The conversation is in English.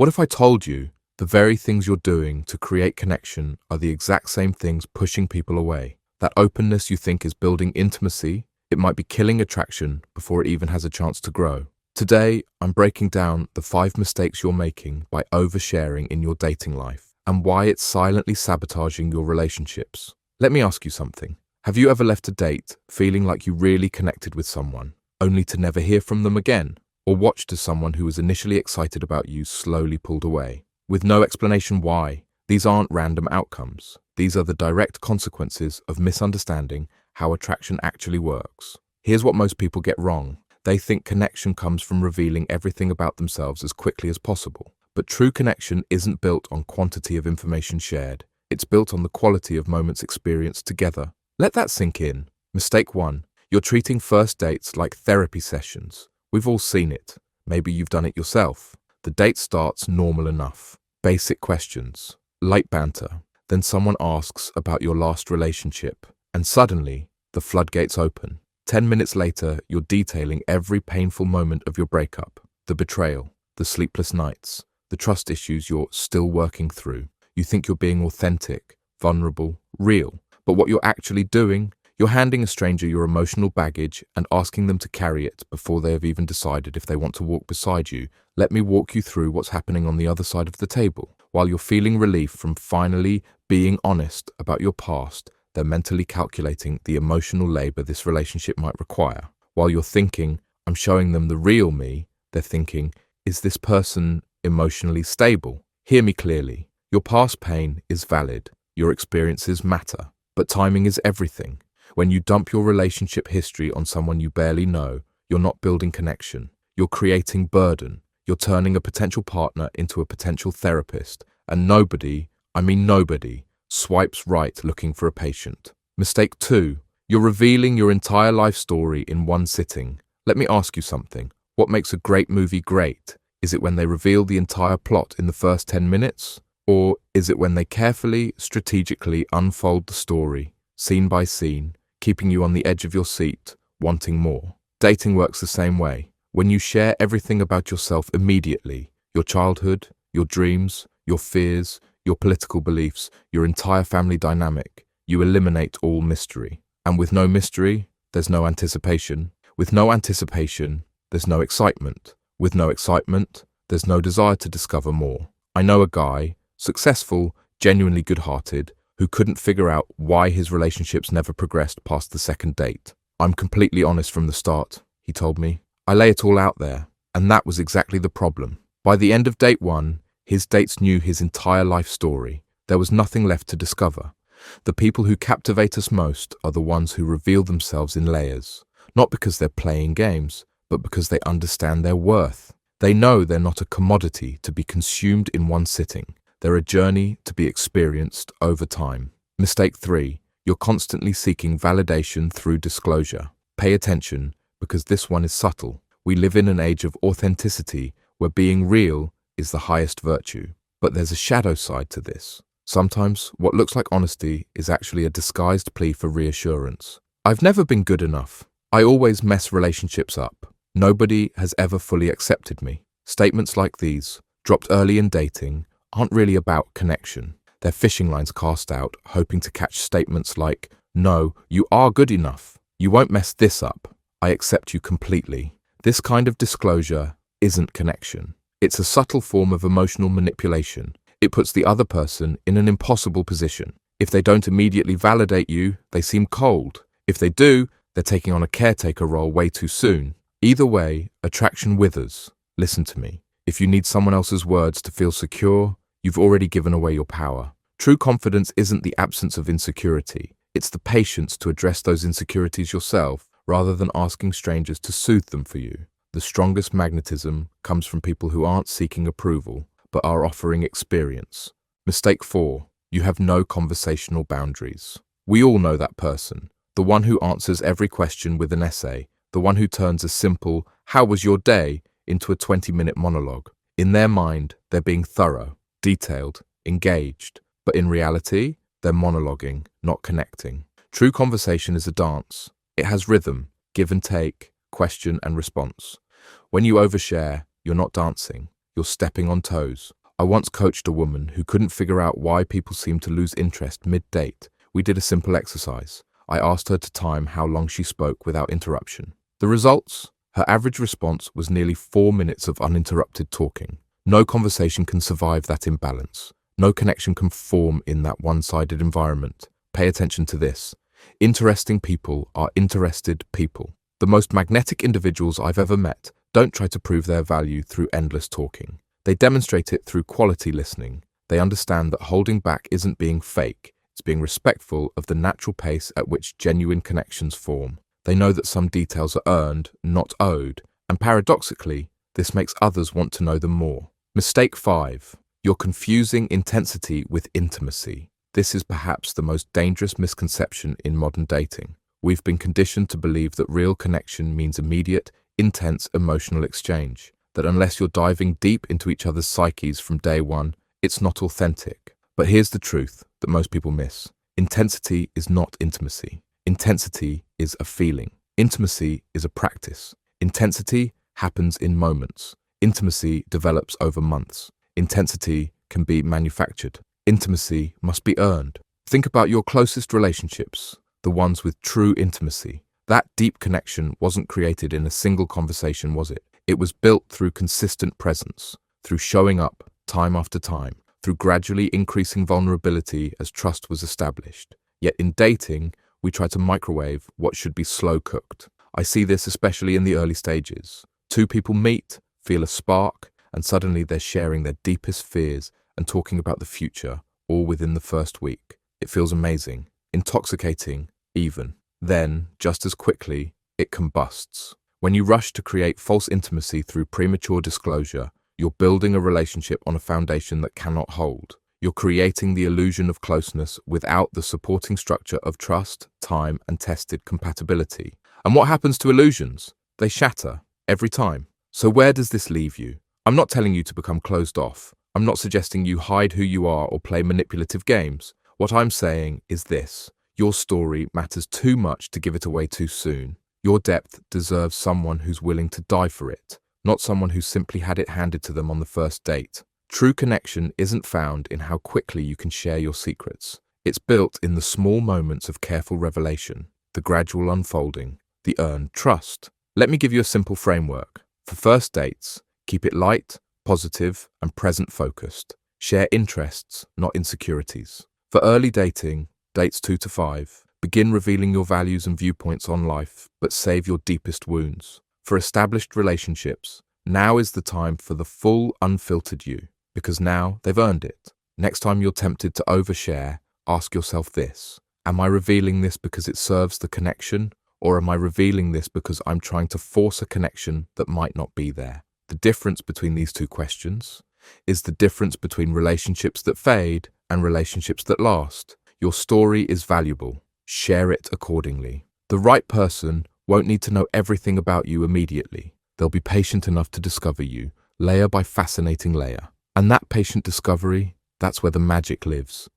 What if I told you the very things you're doing to create connection are the exact same things pushing people away? That openness you think is building intimacy, it might be killing attraction before it even has a chance to grow. Today, I'm breaking down the 5 mistakes you're making by oversharing in your dating life and why it's silently sabotaging your relationships. Let me ask you something. Have you ever left a date feeling like you really connected with someone, only to never hear from them again? Or watched as someone who was initially excited about you slowly pulled away, with no explanation why? These aren't random outcomes. These are the direct consequences of misunderstanding how attraction actually works. Here's what most people get wrong. They think connection comes from revealing everything about themselves as quickly as possible. But true connection isn't built on quantity of information shared. It's built on the quality of moments experienced together. Let that sink in. Mistake 1. You're treating first dates like therapy sessions. We've all seen it. Maybe you've done it yourself. The date starts normal enough. Basic questions, light banter. Then someone asks about your last relationship, and suddenly the floodgates open. 10 minutes later, you're detailing every painful moment of your breakup, the betrayal, the sleepless nights, the trust issues you're still working through. You think you're being authentic, vulnerable, real, but what you're actually doing, you're handing a stranger your emotional baggage and asking them to carry it before they have even decided if they want to walk beside you. Let me walk you through what's happening on the other side of the table. While you're feeling relief from finally being honest about your past, they're mentally calculating the emotional labor this relationship might require. While you're thinking, I'm showing them the real me, they're thinking, is this person emotionally stable? Hear me clearly. Your past pain is valid. Your experiences matter. But timing is everything. When you dump your relationship history on someone you barely know, you're not building connection. You're creating burden. You're turning a potential partner into a potential therapist. And nobody, I mean nobody, swipes right looking for a patient. Mistake 2. You're revealing your entire life story in one sitting. Let me ask you something. What makes a great movie great? Is it when they reveal the entire plot in the first 10 minutes? Or is it when they carefully, strategically unfold the story, scene by scene, keeping you on the edge of your seat, wanting more? Dating works the same way. When you share everything about yourself immediately, your childhood, your dreams, your fears, your political beliefs, your entire family dynamic, you eliminate all mystery. And with no mystery, there's no anticipation. With no anticipation, there's no excitement. With no excitement, there's no desire to discover more. I know a guy, successful, genuinely good-hearted, who couldn't figure out why his relationships never progressed past the second date. I'm completely honest from the start, he told me. I lay it all out there, and that was exactly the problem. By the end of date 1, his dates knew his entire life story. There was nothing left to discover. The people who captivate us most are the ones who reveal themselves in layers, not because they're playing games, but because they understand their worth. They know they're not a commodity to be consumed in one sitting. They're a journey to be experienced over time. Mistake 3. You're constantly seeking validation through disclosure. Pay attention, because this one is subtle. We live in an age of authenticity where being real is the highest virtue. But there's a shadow side to this. Sometimes what looks like honesty is actually a disguised plea for reassurance. I've never been good enough. I always mess relationships up. Nobody has ever fully accepted me. Statements like these, dropped early in dating, aren't really about connection. They're fishing lines cast out, hoping to catch statements like, no, you are good enough. You won't mess this up. I accept you completely. This kind of disclosure isn't connection. It's a subtle form of emotional manipulation. It puts the other person in an impossible position. If they don't immediately validate you, they seem cold. If they do, they're taking on a caretaker role way too soon. Either way, attraction withers. Listen to me. If you need someone else's words to feel secure, you've already given away your power. True confidence isn't the absence of insecurity. It's the patience to address those insecurities yourself, rather than asking strangers to soothe them for you. The strongest magnetism comes from people who aren't seeking approval, but are offering experience. Mistake 4. You have no conversational boundaries. We all know that person. The one who answers every question with an essay. The one who turns a simple, "How was your day?" into a 20-minute monologue. In their mind, they're being thorough, detailed, engaged. But in reality, they're monologuing, not connecting. True conversation is a dance. It has rhythm, give and take, question and response. When you overshare, you're not dancing. you're stepping on toes. I once coached a woman who couldn't figure out why people seemed to lose interest mid-date. We did a simple exercise. I asked her to time how long she spoke without interruption. The results? Her average response was nearly 4 minutes of uninterrupted talking. No conversation can survive that imbalance. No connection can form in that one-sided environment. Pay attention to this. Interesting people are interested people. The most magnetic individuals I've ever met don't try to prove their value through endless talking. They demonstrate it through quality listening. They understand that holding back isn't being fake. It's being respectful of the natural pace at which genuine connections form. They know that some details are earned, not owed, and paradoxically, this makes others want to know them more. Mistake 5. You're confusing intensity with intimacy. This is perhaps the most dangerous misconception in modern dating. We've been conditioned to believe that real connection means immediate, intense emotional exchange, that unless you're diving deep into each other's psyches from day one, it's not authentic. But here's the truth that most people miss. Intensity is not intimacy. Intensity is a feeling. Intimacy is a practice. Intensity happens in moments. Intimacy develops over months. Intensity can be manufactured. Intimacy must be earned. Think about your closest relationships, the ones with true intimacy. That deep connection wasn't created in a single conversation, was it? It was built through consistent presence, through showing up time after time, through gradually increasing vulnerability as trust was established. Yet in dating, we try to microwave what should be slow cooked. I see this especially in the early stages. Two people meet, feel a spark, and suddenly they're sharing their deepest fears and talking about the future, all within the first week. It feels amazing, intoxicating, even. Then, just as quickly, it combusts. When you rush to create false intimacy through premature disclosure, you're building a relationship on a foundation that cannot hold. You're creating the illusion of closeness without the supporting structure of trust, time, and tested compatibility. And what happens to illusions? They shatter every time. So where does this leave you? I'm not telling you to become closed off. I'm not suggesting you hide who you are or play manipulative games. What I'm saying is this. Your story matters too much to give it away too soon. Your depth deserves someone who's willing to die for it, not someone who simply had it handed to them on the first date. True connection isn't found in how quickly you can share your secrets. It's built in the small moments of careful revelation, the gradual unfolding, the earned trust. Let me give you a simple framework. For first dates, keep it light, positive, and present-focused. Share interests, not insecurities. For early dating, dates 2 to 5, begin revealing your values and viewpoints on life, but save your deepest wounds. For established relationships, now is the time for the full, unfiltered you, because now they've earned it. Next time you're tempted to overshare, ask yourself this. Am I revealing this because it serves the connection, or am I revealing this because I'm trying to force a connection that might not be there? The difference between these two questions is the difference between relationships that fade and relationships that last. Your story is valuable. Share it accordingly. The right person won't need to know everything about you immediately. They'll be patient enough to discover you, layer by fascinating layer. And that patient discovery, that's where the magic lives.